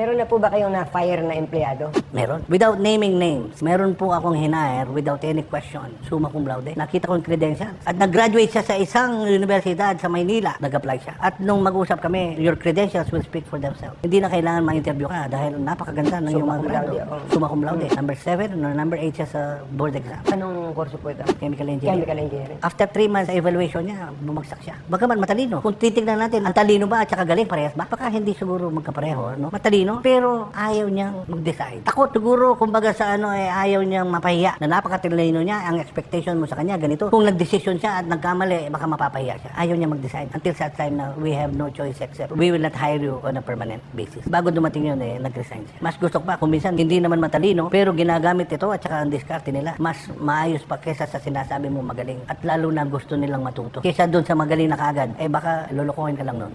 Meron na po ba kayong na-fire na empleyado? Meron. Without naming names, meron po akong hinire without any question. Summa cum laude. Nakita ko yung credentials. At nag-graduate siya sa isang universidad sa Maynila. Nag-apply siya. At nung mag-usap kami, your credentials will speak for themselves. Hindi na kailangan ma-interview ka dahil napakaganda ng iyong mga grado. Summa cum laude. Number 7 or number 8 siya sa board exam. Anong kurso po ito? Chemical engineering. Chemical engineering. After 3 months sa evaluation niya, bumagsak siya. Bagaman matalino. Kung titignan natin, ang talino ba at saka galing parehas ba? Baka hindi siguro magkapareho, no? Matalino, pero ayaw niyang mag-decide. Takot siguro, kumbaga sa ayaw niyang mapahiya. Na napakatalino niya, ang expectation mo sa kanya, ganito. Kung nag-decision siya at nagkamali, baka mapapahiya siya. Ayaw niya mag-decide. Until such time na we have no choice except we will not hire you on a permanent basis. Bago dumating yun, nag-resign siya. Mas gusto ko pa, kung minsan hindi naman matalino, pero ginagamit ito at saka ang diskarte nila, mas maayos pa kesa sa sinasabi mo magaling. At lalo na gusto nilang matuto. Kesa doon sa magaling na kaagad, baka lulukuhin ka lang nun.